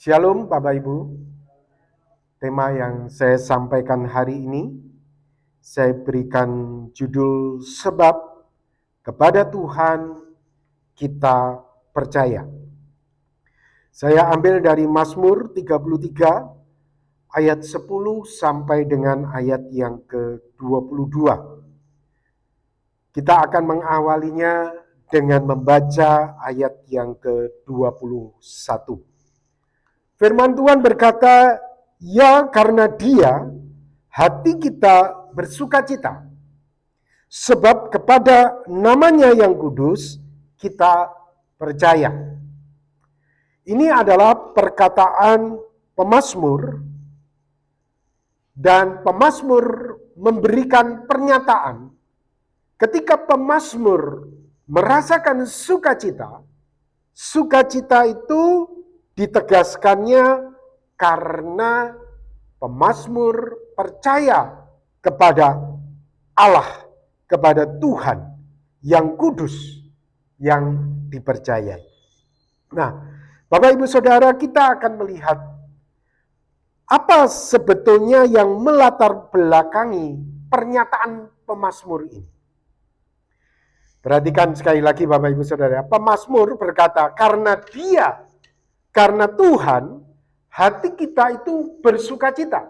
Shalom Bapak Ibu. Tema yang saya sampaikan hari ini, saya berikan judul sebab kepada Tuhan kita percaya. Saya ambil dari Mazmur 33 ayat 10 sampai dengan ayat yang ke-22. Kita akan mengawalinya dengan membaca ayat yang ke-21. Firman Tuhan berkata, ya karena Dia hati kita bersukacita, sebab kepada namanya yang kudus kita percaya. Ini adalah perkataan pemazmur, dan pemazmur memberikan pernyataan ketika pemazmur merasakan sukacita. Sukacita itu ditegaskannya karena pemazmur percaya kepada Allah, kepada Tuhan yang kudus, yang dipercayai. Nah, Bapak Ibu Saudara, kita akan melihat apa sebetulnya yang melatar belakangi pernyataan pemazmur ini. Perhatikan sekali lagi Bapak Ibu Saudara, pemazmur berkata, karena Dia, karena Tuhan, hati kita itu bersukacita.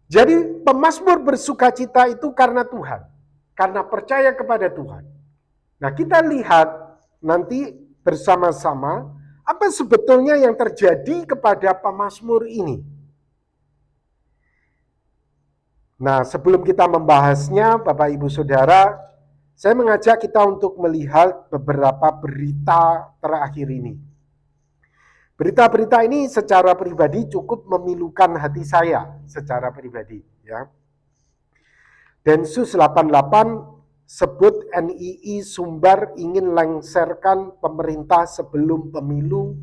Jadi pemazmur bersukacita itu karena Tuhan, karena percaya kepada Tuhan. Nah, kita lihat nanti bersama-sama apa sebetulnya yang terjadi kepada pemazmur ini. Nah, sebelum kita membahasnya, Bapak Ibu Saudara, saya mengajak kita untuk melihat beberapa berita terakhir ini. Berita-berita ini secara pribadi cukup memilukan hati saya secara pribadi, ya. Densus 88 sebut NII Sumbar ingin lengserkan pemerintah sebelum pemilu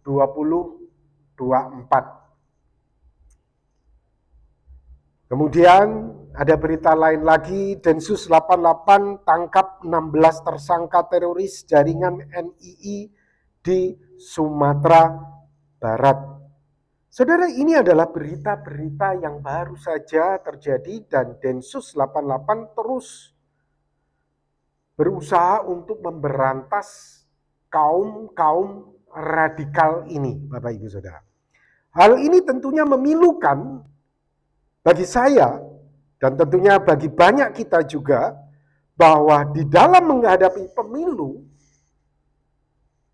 2024. Kemudian ada berita lain lagi, Densus 88 tangkap 16 tersangka teroris jaringan NII di Sumatera Barat. Saudara, ini adalah berita-berita yang baru saja terjadi dan Densus 88 terus berusaha untuk memberantas kaum radikal ini, Bapak Ibu Saudara. Hal ini tentunya memilukan bagi saya, dan tentunya bagi banyak kita juga, bahwa di dalam menghadapi pemilu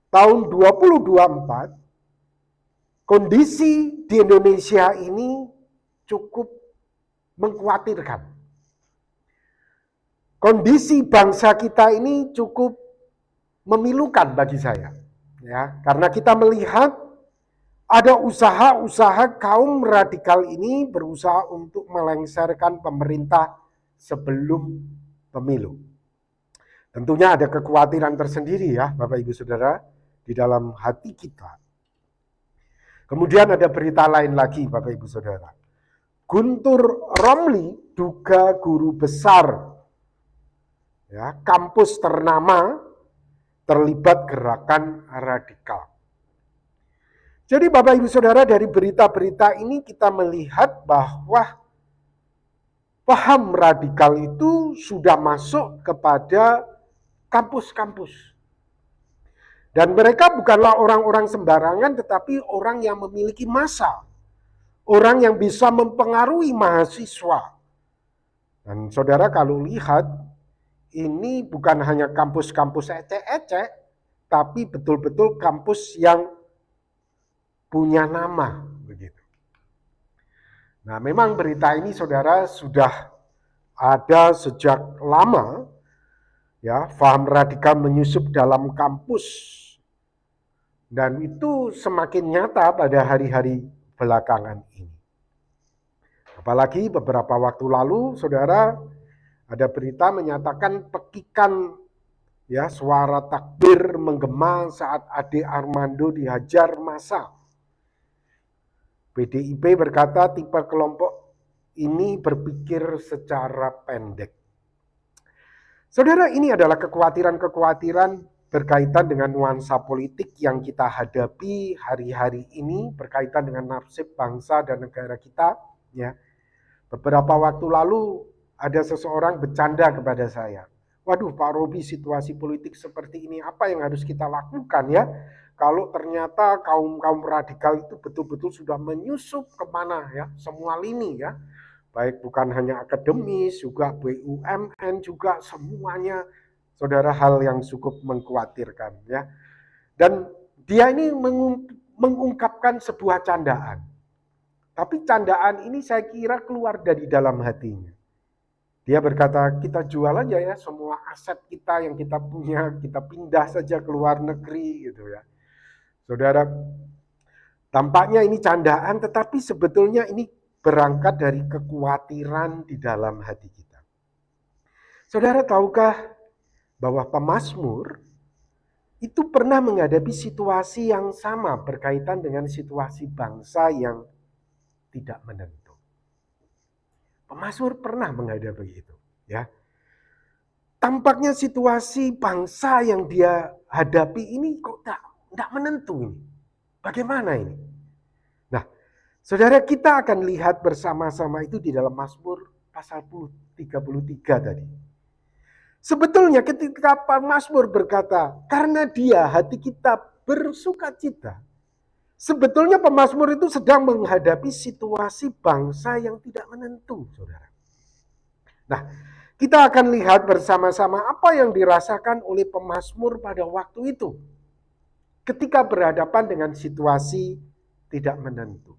tahun 2024, kondisi di Indonesia ini cukup mengkhawatirkan. Kondisi bangsa kita ini cukup memilukan bagi saya, ya, karena kita melihat ada usaha-usaha kaum radikal ini berusaha untuk melengsarkan pemerintah sebelum pemilu. Tentunya ada kekhawatiran tersendiri ya Bapak Ibu Saudara di dalam hati kita. Kemudian ada berita lain lagi Bapak Ibu Saudara. Guntur Romli, duga guru besar ya, kampus ternama, terlibat gerakan radikal. Jadi Bapak Ibu Saudara, dari berita-berita ini kita melihat bahwa paham radikal itu sudah masuk kepada kampus-kampus. Dan mereka bukanlah orang-orang sembarangan, tetapi orang yang memiliki massa. Orang yang bisa mempengaruhi mahasiswa. Dan saudara kalau lihat, ini bukan hanya kampus-kampus ecek-ecek, tapi betul-betul kampus yang punya nama, begitu. Nah, memang berita ini saudara sudah ada sejak lama, ya, paham radikal menyusup dalam kampus, dan itu semakin nyata pada hari-hari belakangan ini. Apalagi beberapa waktu lalu, saudara, ada berita menyatakan pekikan, ya, suara takbir menggema saat Ade Armando dihajar massa. PDIP berkata tipe kelompok ini berpikir secara pendek. Saudara, ini adalah kekhawatiran-kekhawatiran berkaitan dengan nuansa politik yang kita hadapi hari-hari ini, berkaitan dengan nasib bangsa dan negara kita. Ya, beberapa waktu lalu ada seseorang bercanda kepada saya. Waduh Pak Robi, situasi politik seperti ini, apa yang harus kita lakukan ya? Kalau ternyata kaum radikal itu betul-betul sudah menyusup kemana ya, semua lini ya. Baik bukan hanya akademis, juga BUMN, juga semuanya. Saudara, hal yang cukup mengkhawatirkan ya. Dan dia ini mengungkapkan sebuah candaan. Tapi candaan ini saya kira keluar dari dalam hatinya. Dia berkata, kita jual aja ya semua aset kita yang kita punya, kita pindah saja ke luar negeri gitu ya. Saudara, tampaknya ini candaan, tetapi sebetulnya ini berangkat dari kekhawatiran di dalam hati kita. Saudara, tahukah bahwa pemazmur itu pernah menghadapi situasi yang sama berkaitan dengan situasi bangsa yang tidak menentu. Pemazmur pernah menghadapi itu, ya. Tampaknya situasi bangsa yang dia hadapi ini kok tidak menentu ini. Bagaimana ini? Nah, saudara, kita akan lihat bersama-sama itu di dalam Mazmur pasal 33 tadi. Sebetulnya ketika Mazmur berkata, karena dia hati kita bersukacita. Sebetulnya pemazmur itu sedang menghadapi situasi bangsa yang tidak menentu, saudara. Nah, kita akan lihat bersama-sama apa yang dirasakan oleh pemazmur pada waktu itu. Ketika berhadapan dengan situasi tidak menentu.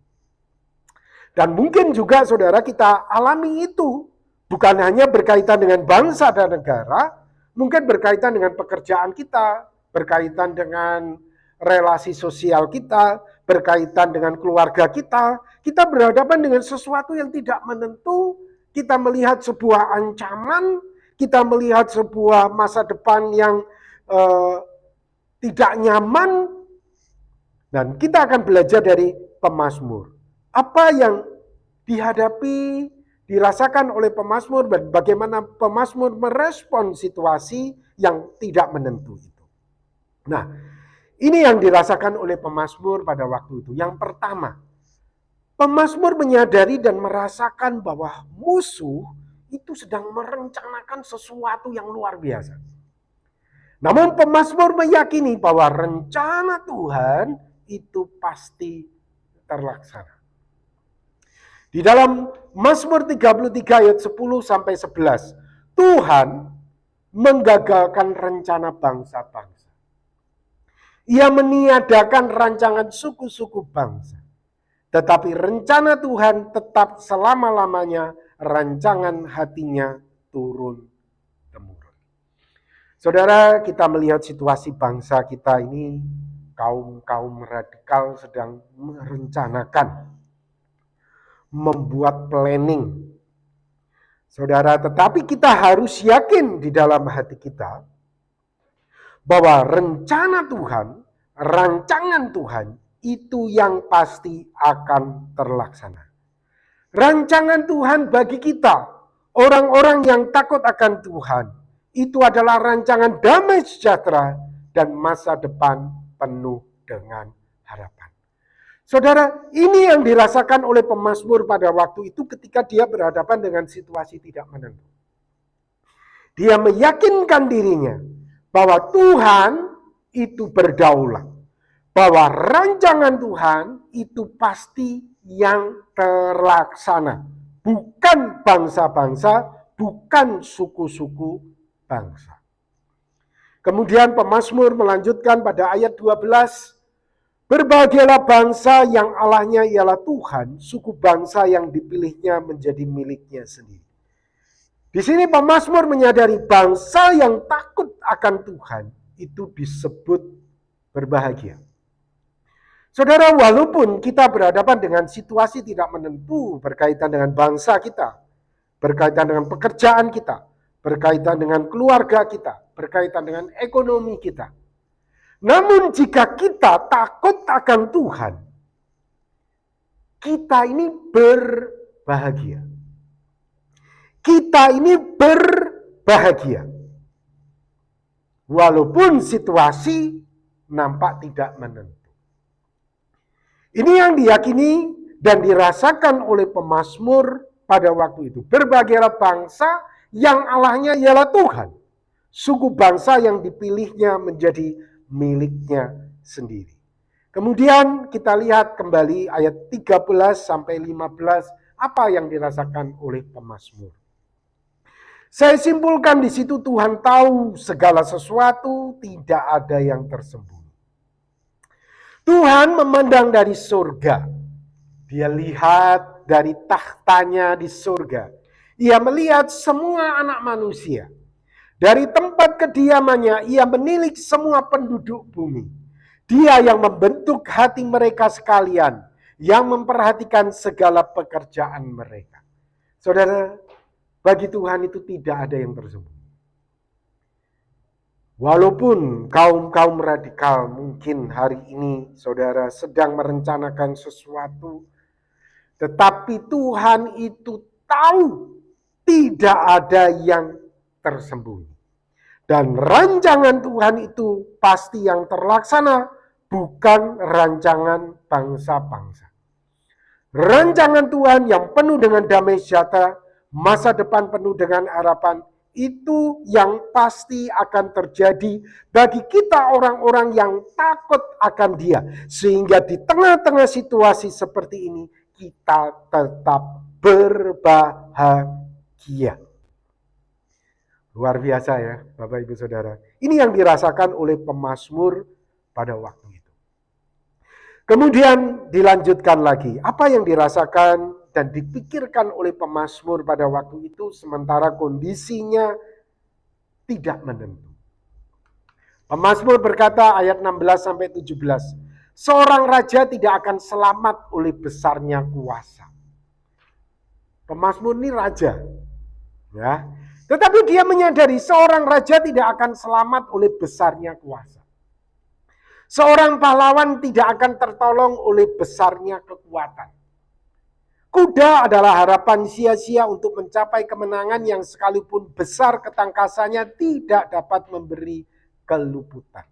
Dan mungkin juga saudara kita alami itu. Bukan hanya berkaitan dengan bangsa dan negara, mungkin berkaitan dengan pekerjaan kita, berkaitan dengan relasi sosial kita, berkaitan dengan keluarga kita. Kita berhadapan dengan sesuatu yang tidak menentu, kita melihat sebuah ancaman, kita melihat sebuah masa depan yang tidak nyaman, dan kita akan belajar dari pemazmur. Apa yang dihadapi, dirasakan oleh pemazmur dan bagaimana pemazmur merespon situasi yang tidak menentu itu. Nah, ini yang dirasakan oleh pemazmur pada waktu itu. Yang pertama, pemazmur menyadari dan merasakan bahwa musuh itu sedang merencanakan sesuatu yang luar biasa. Namun pemazmur meyakini bahwa rencana Tuhan itu pasti terlaksana. Di dalam Mazmur 33 ayat 10 sampai 11, Tuhan menggagalkan rencana bangsa-bangsa. Ia meniadakan rancangan suku-suku bangsa. Tetapi rencana Tuhan tetap selama-lamanya, rancangan hatinya turun-temurun. Saudara, kita melihat situasi bangsa kita ini, kaum radikal sedang merencanakan, membuat planning. Saudara, tetapi kita harus yakin di dalam hati kita bahwa rencana Tuhan, rancangan Tuhan itu yang pasti akan terlaksana. Rancangan Tuhan bagi kita, orang-orang yang takut akan Tuhan, itu adalah rancangan damai sejahtera dan masa depan penuh dengan harapan. Saudara, ini yang dirasakan oleh pemazmur pada waktu itu ketika dia berhadapan dengan situasi tidak menentu. Dia meyakinkan dirinya bahwa Tuhan itu berdaulat. Bahwa rancangan Tuhan itu pasti yang terlaksana. Bukan bangsa-bangsa, bukan suku-suku bangsa. Kemudian pemazmur melanjutkan pada ayat 12. Berbahagialah bangsa yang Allahnya ialah Tuhan, suku bangsa yang dipilihnya menjadi miliknya sendiri. Di sini pemazmur menyadari bangsa yang takut akan Tuhan itu disebut berbahagia. Saudara, walaupun kita berhadapan dengan situasi tidak menentu berkaitan dengan bangsa kita, berkaitan dengan pekerjaan kita, berkaitan dengan keluarga kita, berkaitan dengan ekonomi kita. Namun jika kita takut akan Tuhan, kita ini berbahagia. Kita ini berbahagia. walaupun situasi nampak tidak menentu. Ini yang diyakini dan dirasakan oleh pemazmur pada waktu itu. Berbagai bangsa yang Allahnya ialah Tuhan. Suku bangsa yang dipilihnya menjadi miliknya sendiri. Kemudian kita lihat kembali ayat 13 sampai 15 apa yang dirasakan oleh pemazmur. Saya simpulkan di situ Tuhan tahu segala sesuatu, tidak ada yang tersembunyi. Tuhan memandang dari surga. Dia lihat dari tahtanya di surga. Ia melihat semua anak manusia. Dari tempat kediamannya, ia menilik semua penduduk bumi. Dia yang membentuk hati mereka sekalian, yang memperhatikan segala pekerjaan mereka. Saudara, bagi Tuhan itu tidak ada yang tersembunyi. Walaupun kaum-kaum radikal mungkin hari ini saudara sedang merencanakan sesuatu, tetapi Tuhan itu tahu tidak ada yang tersembunyi. Dan rancangan Tuhan itu pasti yang terlaksana, bukan rancangan bangsa-bangsa. Rancangan Tuhan yang penuh dengan damai sejahtera, masa depan penuh dengan harapan, itu yang pasti akan terjadi bagi kita orang-orang yang takut akan Dia. Sehingga di tengah-tengah situasi seperti ini, kita tetap berbahagia. Luar biasa ya Bapak Ibu Saudara. Ini yang dirasakan oleh pemazmur pada waktu itu. Kemudian dilanjutkan lagi. Apa yang dirasakan dan dipikirkan oleh pemazmur pada waktu itu sementara kondisinya tidak menentu. Pemazmur berkata ayat 16-17, seorang raja tidak akan selamat oleh besarnya kuasa. Pemazmur ini raja, ya. Tetapi dia menyadari seorang raja tidak akan selamat oleh besarnya kuasa. Seorang pahlawan tidak akan tertolong oleh besarnya kekuatan. Kuda adalah harapan sia-sia untuk mencapai kemenangan yang sekalipun besar ketangkasannya tidak dapat memberi keluputan.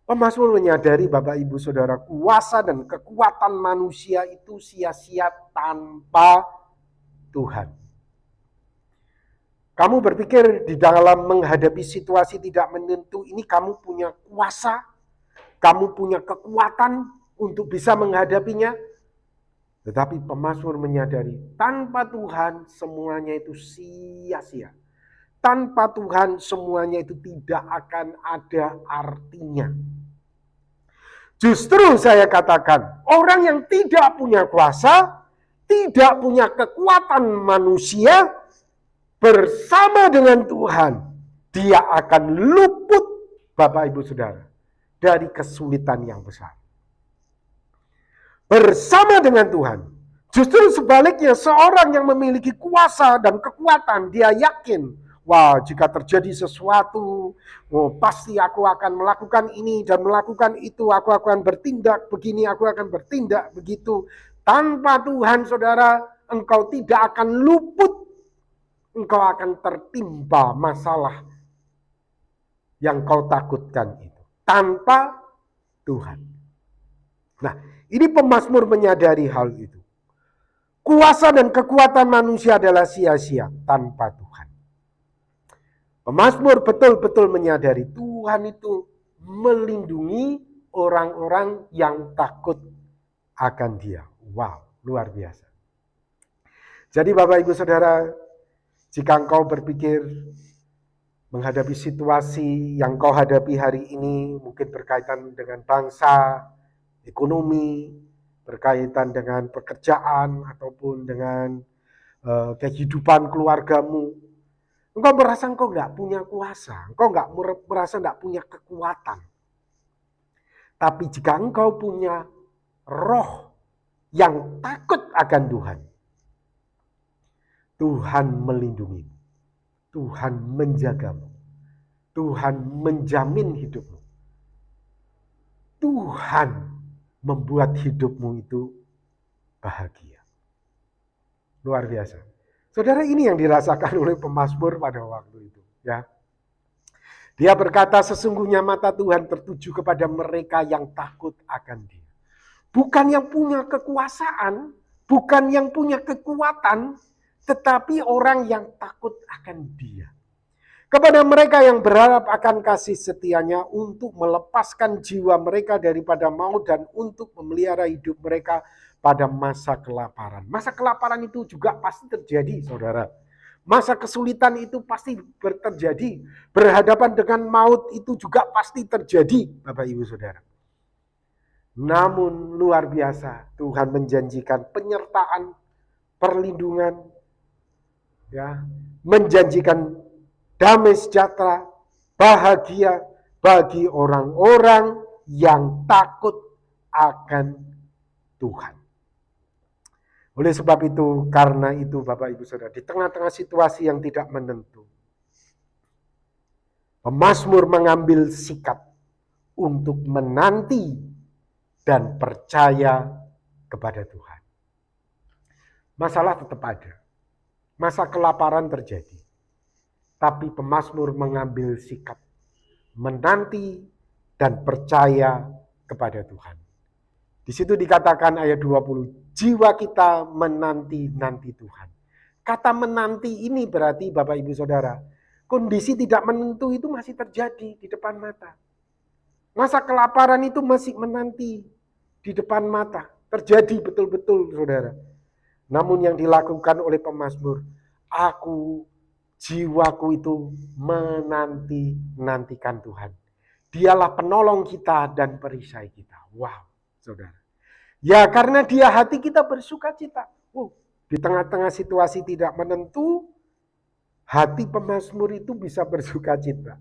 Pemazmur menyadari Bapak Ibu Saudara, kuasa dan kekuatan manusia itu sia-sia tanpa Tuhan. Kamu berpikir di dalam menghadapi situasi tidak menentu ini kamu punya kuasa, kamu punya kekuatan untuk bisa menghadapinya. Tetapi pemazmur menyadari tanpa Tuhan semuanya itu sia-sia. Tanpa Tuhan semuanya itu tidak akan ada artinya. Justru saya katakan orang yang tidak punya kuasa, tidak punya kekuatan manusia, bersama dengan Tuhan, dia akan luput Bapak Ibu Saudara dari kesulitan yang besar. Bersama dengan Tuhan. Justru sebaliknya seorang yang memiliki kuasa dan kekuatan, dia yakin, wah jika terjadi sesuatu, pasti aku akan melakukan ini dan melakukan itu, aku akan bertindak begini, aku akan bertindak begitu. Tanpa Tuhan saudara, engkau tidak akan luput, engkau akan tertimpa masalah yang kau takutkan itu. Tanpa Tuhan. Nah, ini pemazmur menyadari hal itu. Kuasa dan kekuatan manusia adalah sia-sia tanpa Tuhan. Pemazmur betul-betul menyadari Tuhan itu melindungi orang-orang yang takut akan Dia. Wow, luar biasa. Jadi Bapak Ibu Saudara, jika engkau berpikir menghadapi situasi yang kau hadapi hari ini, mungkin berkaitan dengan bangsa, ekonomi, berkaitan dengan pekerjaan, ataupun dengan kehidupan keluargamu, engkau merasa engkau nggak punya kuasa, engkau nggak merasa nggak punya kekuatan. Tapi jika engkau punya roh yang takut akan Tuhan, Tuhan melindungi, Tuhan menjagamu, Tuhan menjamin hidupmu, Tuhan membuat hidupmu itu bahagia. Luar biasa. Saudara, ini yang dirasakan oleh pemazmur pada waktu itu, ya. Dia berkata, sesungguhnya mata Tuhan tertuju kepada mereka yang takut akan Dia. Bukan yang punya kekuasaan, bukan yang punya kekuatan, tetapi orang yang takut akan Dia. Kepada mereka yang berharap akan kasih setianya untuk melepaskan jiwa mereka daripada maut dan untuk memelihara hidup mereka pada masa kelaparan. Masa kelaparan itu juga pasti terjadi, saudara. Masa kesulitan itu pasti terjadi. Berhadapan dengan maut itu juga pasti terjadi, Bapak Ibu Saudara. Namun luar biasa, Tuhan menjanjikan penyertaan, perlindungan, ya, menjanjikan damai sejahtera, bahagia bagi orang-orang yang takut akan Tuhan. Oleh sebab itu, karena itu Bapak Ibu Saudara, di tengah-tengah situasi yang tidak menentu, pemazmur mengambil sikap untuk menanti dan percaya kepada Tuhan. Masalah tetap ada. Masa kelaparan terjadi. Tapi pemazmur mengambil sikap menanti dan percaya kepada Tuhan. Di situ dikatakan ayat 20, jiwa kita menanti-nanti Tuhan. Kata menanti ini berarti Bapak Ibu Saudara, kondisi tidak menentu itu masih terjadi di depan mata. Masa kelaparan itu masih menanti di depan mata. Terjadi betul-betul, saudara. Namun yang dilakukan oleh pemazmur, jiwaku itu menanti-nantikan Tuhan. Dialah penolong kita dan perisai kita. Wow, saudara. Ya, karena Dia hati kita bersuka cita. Di tengah-tengah situasi tidak menentu, hati pemazmur itu bisa bersuka cita.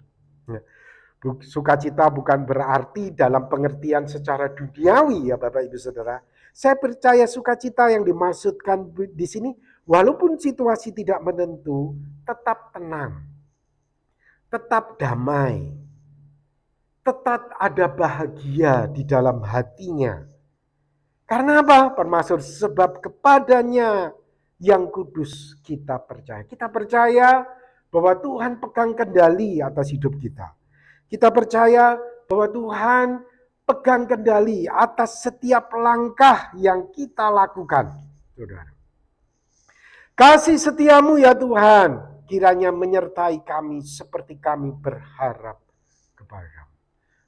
Sukacita bukan berarti dalam pengertian secara duniawi, ya Bapak Ibu Saudara. Saya percaya sukacita yang dimaksudkan di sini, walaupun situasi tidak menentu, tetap tenang, tetap damai, tetap ada bahagia di dalam hatinya. Karena apa? Pemazmur, sebab kepadanya yang kudus kita percaya. Kita percaya bahwa Tuhan pegang kendali atas hidup kita. Kita percaya bahwa Tuhan pegang kendali atas setiap langkah yang kita lakukan. Saudara. Kasih setiamu ya Tuhan, kiranya menyertai kami seperti kami berharap kepada-Mu.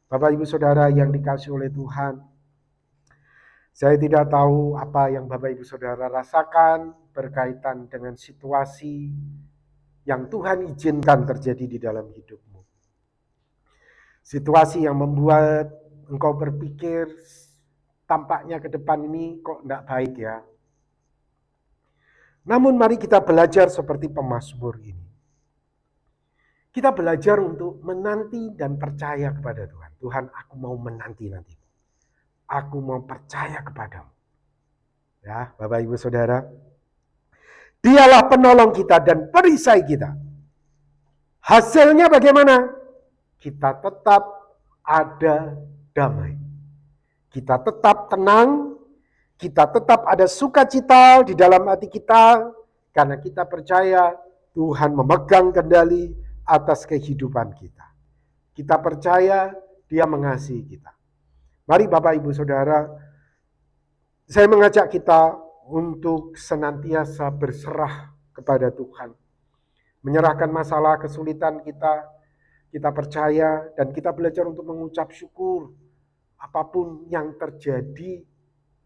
Bapak Ibu Saudara yang dikasihi oleh Tuhan, saya tidak tahu apa yang Bapak Ibu Saudara rasakan berkaitan dengan situasi yang Tuhan izinkan terjadi di dalam hidupmu. Situasi yang membuat engkau berpikir tampaknya ke depan ini kok tidak baik ya. Namun mari kita belajar seperti pemazmur ini. Kita belajar untuk menanti dan percaya kepada Tuhan. Tuhan, aku mau menanti-nanti. Aku mau percaya kepadamu. Ya, Bapak Ibu Saudara. Dialah penolong kita dan perisai kita. Hasilnya bagaimana? Kita tetap ada damai. Kita tetap tenang. Kita tetap ada sukacita di dalam hati kita. Karena kita percaya Tuhan memegang kendali atas kehidupan kita. Kita percaya Dia mengasihi kita. Mari Bapak Ibu Saudara, saya mengajak kita untuk senantiasa berserah kepada Tuhan. Menyerahkan masalah kesulitan kita, kita percaya dan kita belajar untuk mengucap syukur apapun yang terjadi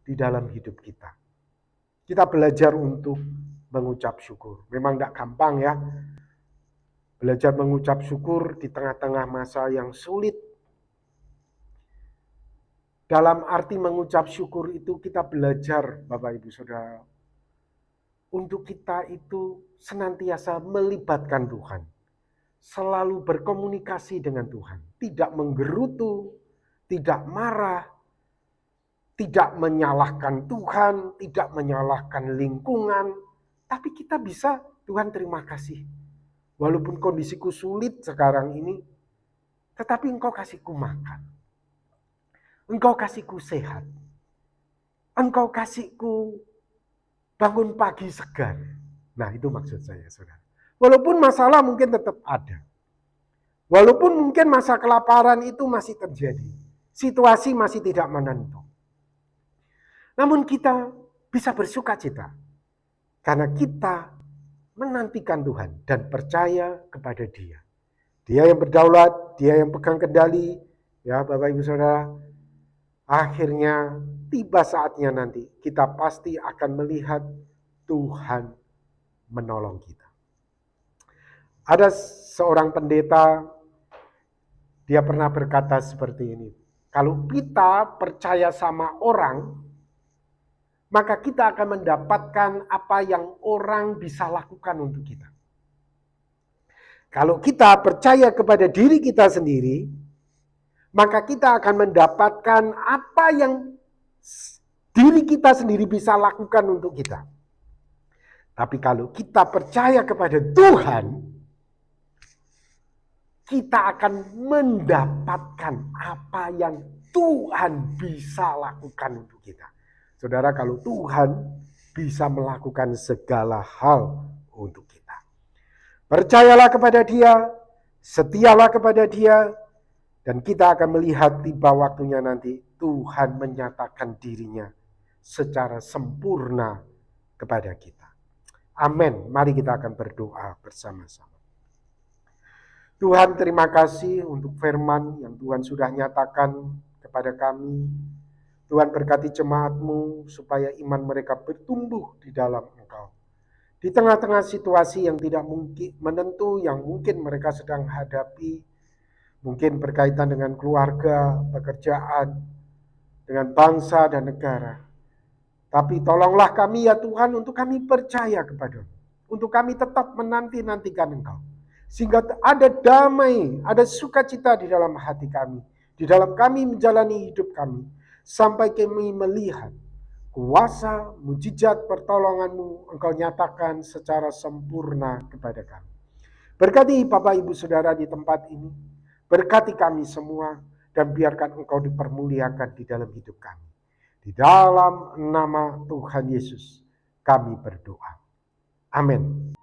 di dalam hidup kita. Kita belajar untuk mengucap syukur. Memang tidak gampang ya. Belajar mengucap syukur di tengah-tengah masa yang sulit. Dalam arti mengucap syukur itu kita belajar, Bapak Ibu Saudara, untuk kita itu senantiasa melibatkan Tuhan. Selalu berkomunikasi dengan Tuhan. Tidak menggerutu, tidak marah, tidak menyalahkan Tuhan, tidak menyalahkan lingkungan. Tapi kita bisa, Tuhan terima kasih. Walaupun kondisiku sulit sekarang ini, tetapi Engkau kasihku makan. Engkau kasihku sehat. Engkau kasihku bangun pagi segar. Nah, itu maksud saya, saudara. Walaupun masalah mungkin tetap ada. Walaupun mungkin masa kelaparan itu masih terjadi, situasi masih tidak menentu. Namun kita bisa bersuka cita karena kita menantikan Tuhan dan percaya kepada Dia. Dia yang berdaulat, Dia yang pegang kendali, ya Bapak Ibu Saudara. Akhirnya tiba saatnya nanti kita pasti akan melihat Tuhan menolong kita. Ada seorang pendeta, dia pernah berkata seperti ini. Kalau kita percaya sama orang, maka kita akan mendapatkan apa yang orang bisa lakukan untuk kita. Kalau kita percaya kepada diri kita sendiri, maka kita akan mendapatkan apa yang diri kita sendiri bisa lakukan untuk kita. Tapi kalau kita percaya kepada Tuhan, kita akan mendapatkan apa yang Tuhan bisa lakukan untuk kita. Saudara, kalau Tuhan bisa melakukan segala hal untuk kita. Percayalah kepada Dia, setialah kepada Dia, dan kita akan melihat tiba waktunya nanti Tuhan menyatakan dirinya secara sempurna kepada kita. Amin. Mari kita akan berdoa bersama-sama. Tuhan, terima kasih untuk firman yang Tuhan sudah nyatakan kepada kami. Tuhan berkati jemaat-Mu supaya iman mereka bertumbuh di dalam Engkau. Di tengah-tengah situasi yang tidak mungkin menentu, yang mungkin mereka sedang hadapi, mungkin berkaitan dengan keluarga, pekerjaan, dengan bangsa dan negara. Tapi tolonglah kami ya Tuhan untuk kami percaya kepada-Mu. Untuk kami tetap menanti-nantikan Engkau. Sehingga ada damai, ada sukacita di dalam hati kami. Di dalam kami menjalani hidup kami. Sampai kami melihat kuasa, mujizat, pertolongan-Mu Engkau nyatakan secara sempurna kepada kami. Berkati Bapak Ibu Saudara di tempat ini. Berkati kami semua. Dan biarkan Engkau dipermuliakan di dalam hidup kami. Di dalam nama Tuhan Yesus kami berdoa. Amin.